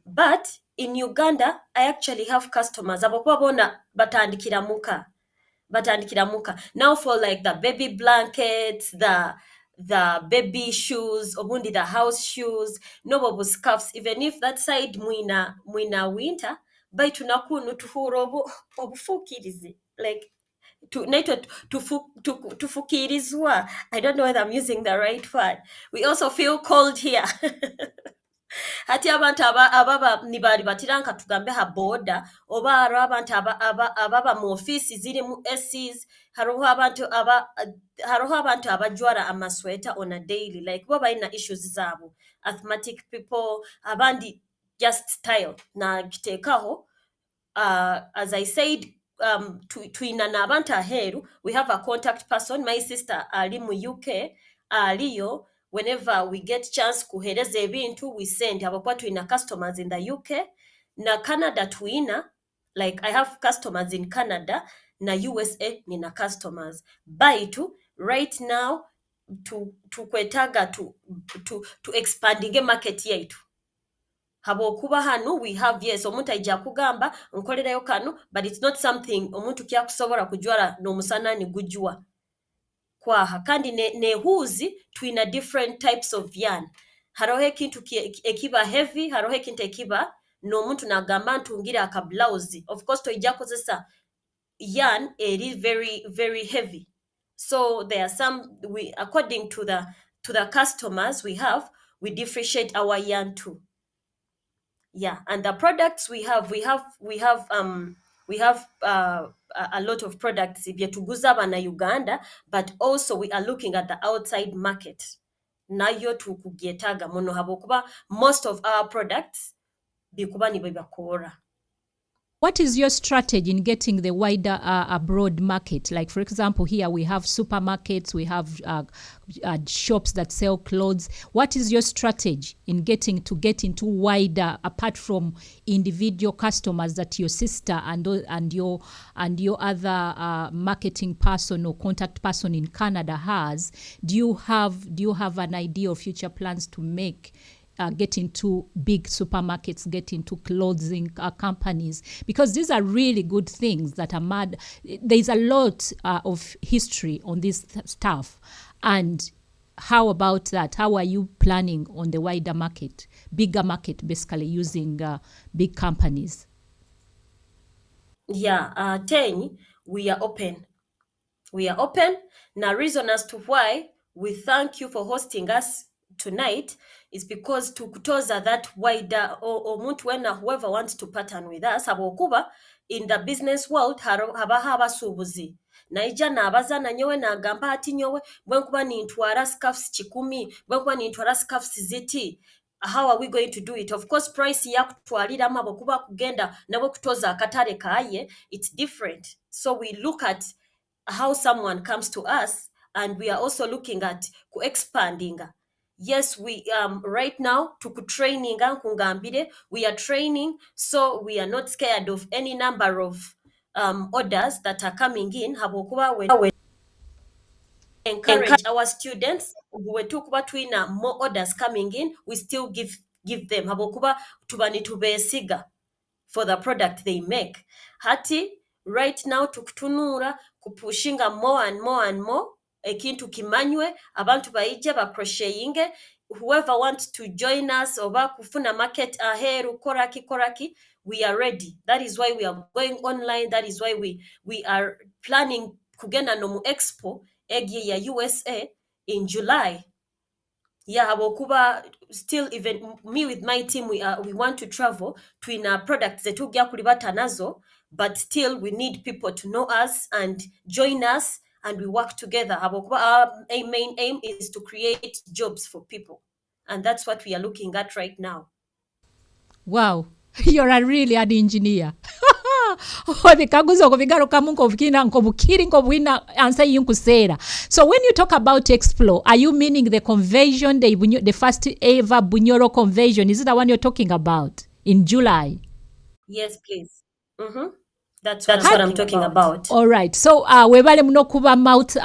But in Uganda, I actually have customers. Abokuba bona batandikira muka. Now for like the baby blankets, the baby shoes, obundi the house shoes, nobobu scarves, even if that side mwina winter, baitu nakunu tuhura obufukirizi. Like tufukirizwa. I don't know whether I'm using the right word. We also feel cold here. Hati abantu ababa nibali batiranka tugambe ha boda oba haro abantu ababa mu office ziri mu ACs haro abantu abajwara amasweta on a daily, like bo balina issues zabo, asthmatic people, abandi just style na kitekaho. As I said, twina n'abantu aheru. We have a contact person. My sister ali mu UK aliyo. Whenever we get chance kuhereza ebintu, we send. Habakuwa twina customers in the UK. Na Canada twina, like I have customers in Canada. Na USA nina customers. Baitu right now tukwetaga to expanding market yaitu. Habokuba hanu we have, yes, omuntu ajja kugamba nkolerayo kanu, but it's not something omuntu kya kusobola kujwala n'omusana ni gujwa kwaha. Kandi ne huzi twina different types of yarn. Haroho ekintu ekiba heavy, haroho ekintu ekiba n'omuntu nagamba ntungire aka blouse. Of course toijja kozesa yarn eri very very heavy. So there are some, we according to the customers we differentiate our yarn too. Yeah, and the products we have a lot of products byetuguza bana Uganda, but also we are looking at the outside market. Nayo tukugyetaga muno habokuba most of our products bikuba ni bebakora. What is your strategy in getting the wider abroad market? Like, for example, here we have supermarkets, we have shops that sell clothes. What is your strategy in get into wider, apart from individual customers that your sister and your other marketing person or contact person in Canada has? Do you have an idea of future plans to get into big supermarkets, get into clothing companies? Because these are really good things that are mad. There's a lot of history on this stuff. And how about that? How are you planning on the wider market, bigger market, basically using big companies? Yeah, Teni, we are open. We are open. Now, reason as to why we thank you for hosting us tonight is because tukutoza that wider or muntu wena whoever wants to partner with us habokuba in the business world haba subuzi naija nabaza na nyowe nagamba ati nyowe bwenkuba nintwara scarves 10 bwenkuba nintwara scarves ziti. How are we going to do it? Of course, price yakutwalira mabokuba kugenda nabo kutoza akatare kaye, it's different. So we look at how someone comes to us, and we are also looking at expanding. Yes, we right now training kungambire, we are training, so we are not scared of any number of orders that are coming in. Habokuba we encourage our students we tukuba twina more orders coming in, we still give them habokuba tubani tubesiga for the product they make. Hati right now tukutunura kupushinga more and more ekintu kimanywe abantu baije ba crochetinge. Whoever wants to join us oba kufuna market aheru koraki, we are ready. That is why we are going online. That is why we are planning kugenda no mu expo egie ya USA in July. Yeah, habokuba still, even me with my team, we want to travel to in our products zetugya kulibata nazo, but still we need people to know us and join us, and we work together. Habokuba our main aim is to create jobs for people, and that's what we are looking at right now. Wow, you're a really an engineer. So when you talk about Explore, are you meaning the convention, the first ever Bunyoro convention? Is it the one you're talking about in July? Yes, please. That's what I'm talking about. All right. So webale muno kuba mouth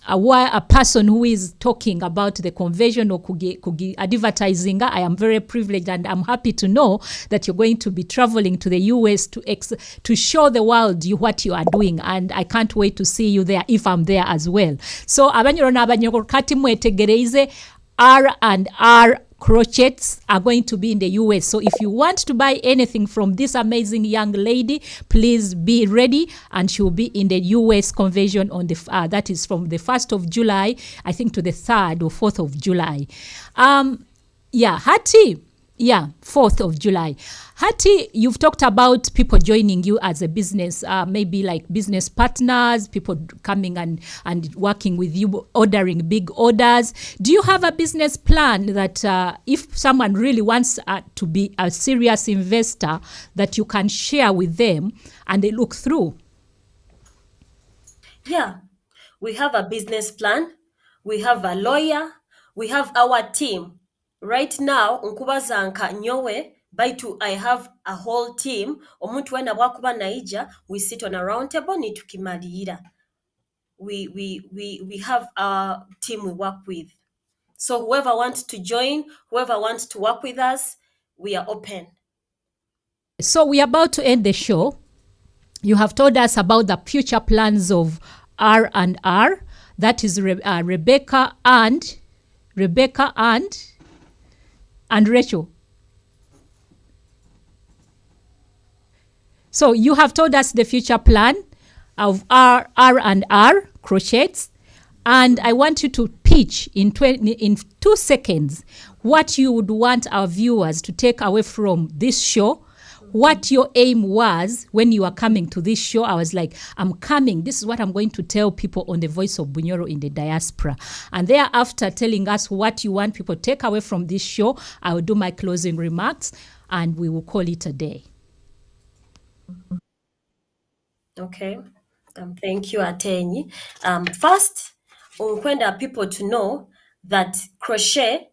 a person who is talking about the conversion or kugi advertising. I am very privileged and I'm happy to know that you're going to be traveling to the US to show the world what you are doing, and I can't wait to see you there if I'm there as well. So abanyoro n'abanyoro kati mwetegereze R&R crochets are going to be in the US. So if you want to buy anything from this amazing young lady, please be ready, and she will be in the US convention on the that is from the 1st of July, I think, to the 3rd or 4th of July. Hattie. 4th of July. Hattie, you've talked about people joining you as a business, maybe like business partners, people coming and working with you, ordering big orders. Do you have a business plan that if someone really wants to be a serious investor, that you can share with them and they look through? Yeah, we have a business plan. We have a lawyer. We have our team. Right now, nkubazanka nyowe, baitu I have a whole team. Omuntu wena bwakuba naija, we sit on a round table ni tukimalira. We have a team we work with. So whoever wants to join, whoever wants to work with us, we are open. So we are about to end the show. You have told us about the future plans of R&R. That is Rebecca and Rachel. So you have told us the future plan of R&R crochets, and I want you to pitch in 2 seconds what you would want our viewers to take away from this show. What your aim was when you are coming to this show. I was like, I'm coming. This is what I'm going to tell people on the Voice of Bunyoro in the diaspora. And thereafter, telling us what you want people to take away from this show, I will do my closing remarks and we will call it a day. Okay. Thank you, Atenyi. First, unkwenda people to know that crochet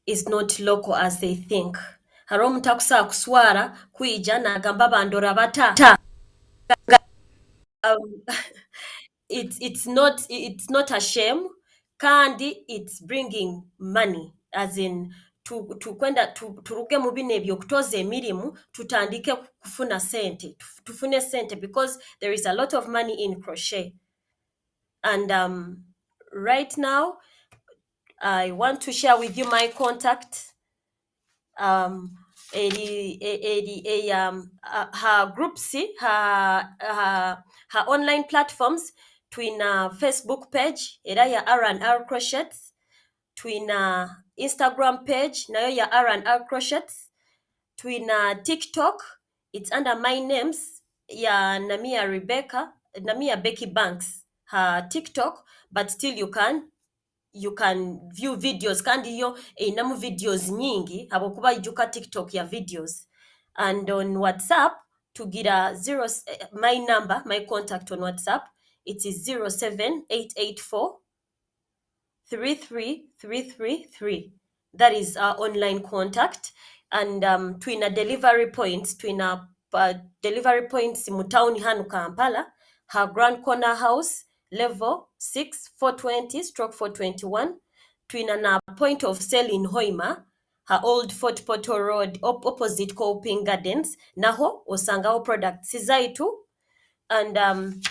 is not local as they think. Haro omuntu akusobola kuswala kwija n'agamba bandora bata. It's not a shame, kandi it's bringing money, as in turuge mu bino ebyo okutoza emirimu tutandike kufuna sente, tufune sente, because there is a lot of money in crochet. And right now I want to share with you my contact. Her groups, her online platforms, twina Facebook page era ya R&R Crochets, twina Instagram page nayo ya R&R Crochets, twina TikTok, it's under my names ya Namiya Becky Banks, her TikTok, but still you can view videos, kandi yo inamu videos nyingi habokuba ijuka TikTok ya videos. And on WhatsApp tugira my contact on WhatsApp, it is 07884 33333. That is our online contact. And twina delivery points mu town hanu Kampala, her Grand Corner House, level 6, 420/421. Twina na point of sale in Hoima, her old Fort Portal Road, opposite Coping Gardens, naho osangaho products zaitu. And I'm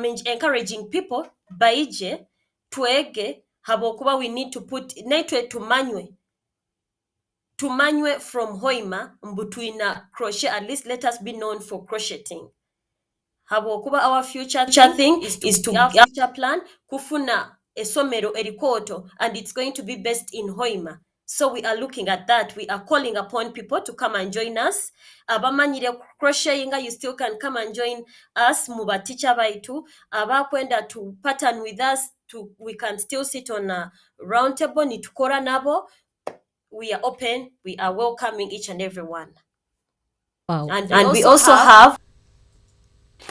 encouraging people baije twege habokuba we need to put naitwe tumanywe from Hoima mbutwina crochet. At least let us be known for crocheting. Habokuba our future thing is to our future plan kufuna esomero erikoto, and it's going to be based in Hoima. So we are looking at that. We are calling upon people to come and join us. Abamanyire crocheting, you still can come and join us. Muba teacher baitu abakwenda to pattern with us, we can still sit on a round table nitukora nabo. We are open. We are welcoming each and everyone. Wow. And we also have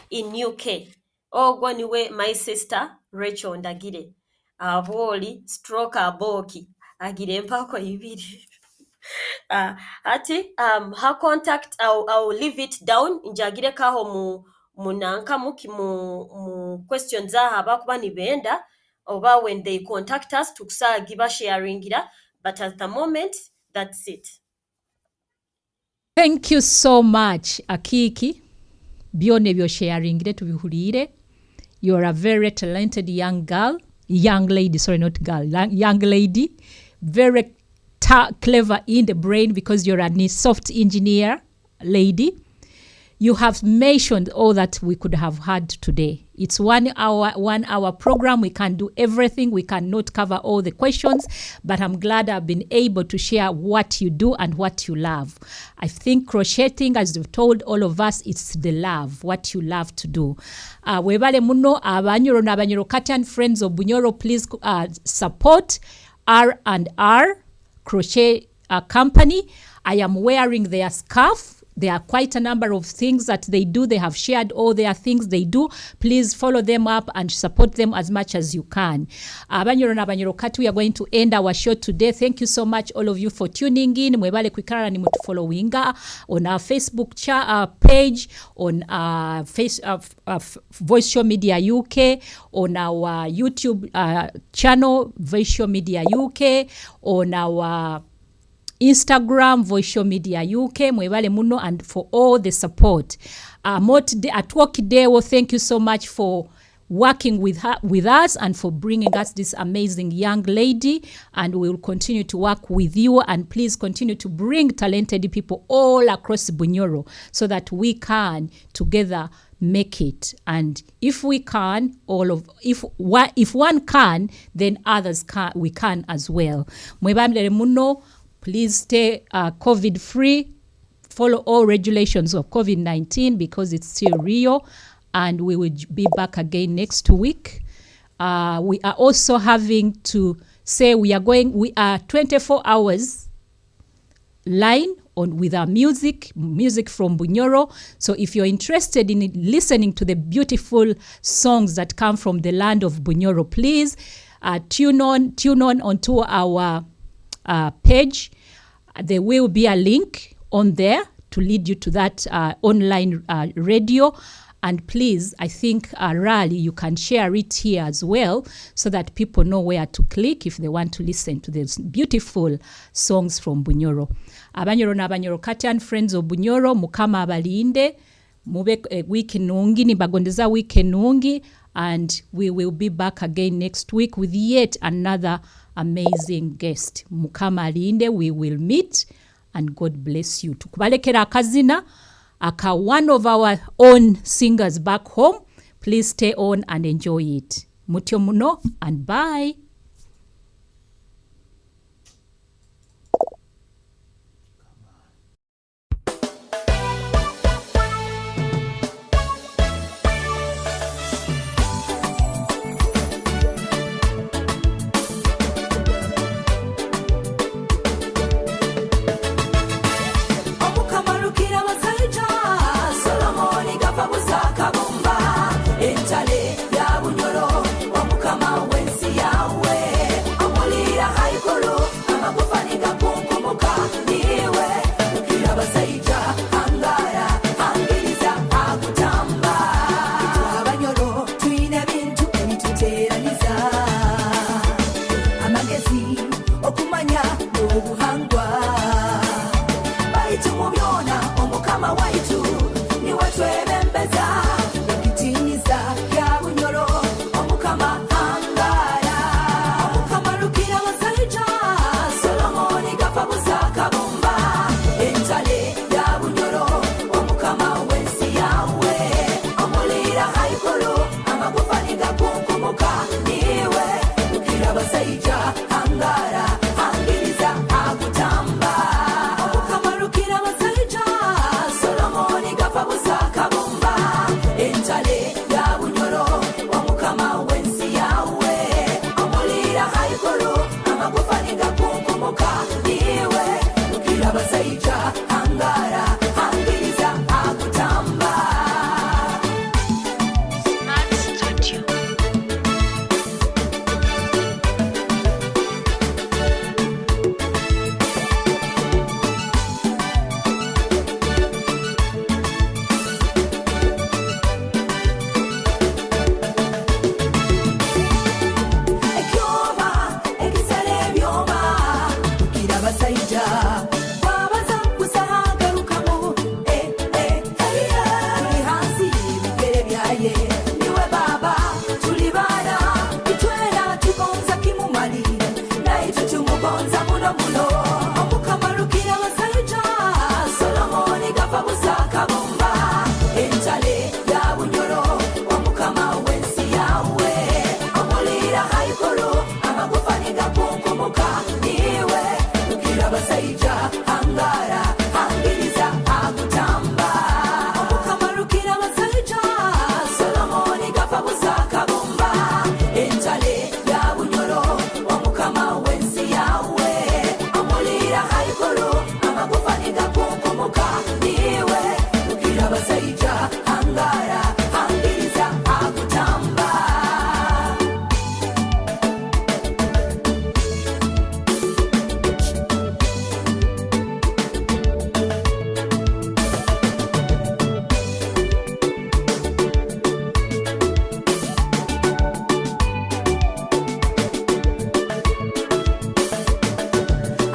in UK, ogoniwe my sister Rachel Ndagire, aboli stroke aboki agire mpako ibiri. Ati her contact I'll leave it down njagire kaho munanka mu questions aha kuba nibenda oba when they contact us tukusagiba sharingira, but at the moment that's it. Thank you so much Akiiki byone byo sharingire tubihulire. You're a very talented young lady, very clever in the brain because you're a soft engineer lady. You have mentioned all that we could have had today. It's 1 hour program. We can do everything. We cannot cover all the questions, but I'm glad I've been able to share what you do and what you love. I think crocheting, as you've told all of us, it's the love, what you love to do. Webale muno abanyoro na abanyoro Katian friends of Bunyoro, please support R&R Crochet Company. I am wearing their scarf. There are quite a number of things that they do. They have shared all their things they do. Please follow them up and support them as much as you can. Abanyoro na abanyoro kati, we are going to end our show today. Thank you so much all of you for tuning in. Mwebale kwikara ni mutu followinga on our Facebook page, on Voice Show Media UK, on our YouTube channel, Voice Show Media UK, on our Instagram, Voice Show Media UK, mwebale muno, and for all the support. At Workideo, thank you so much for working with us and for bringing us this amazing young lady, and we will continue to work with you, and please continue to bring talented people all across Bunyoro so that we can together make it. And if we can, if one can, then others can, we can as well. Mwebale muno. Please stay COVID-free. Follow all regulations of COVID-19 because it's still real. And we will be back again next week. We are also having to say we are 24 hours line on with our music from Bunyoro. So if you're interested in listening to the beautiful songs that come from the land of Bunyoro, please tune on onto our page. There will be a link on there to lead you to that online radio. And please, I think Rally, you can share it here as well so that people know where to click if they want to listen to these beautiful songs from Bunyoro. Abanyoro na abanyoro Katian friends of Bunyoro, mukama abalinde, mube wiki nungi, nibagondeza wiki nungi, and we will be back again next week with yet another amazing guest. Mukama alinde, we will meet, and God bless you. Tukubalekera akazina aka one of our own singers back home. Please stay on and enjoy it. Mutyo muno, and bye. haikulu amagufa nigakunkomoka niwe ubwira abasayija hangara hangiriza agutamba omukama rukira abasayija Solomoni gapfa busaka bumba entale ya bunyoro omukama wensi yawe amulira haikulu amagufa nigakunkomoka niwe ubwira abasayija hangara hangiriza agutamba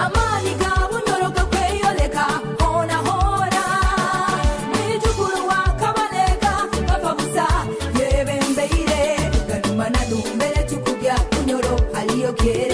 amani gabunyoroga kweyoleka hona hona nijukuru wakabaleka gapfa busa yebembeire ganuma nadumbere tukubya kunyoro aliyokera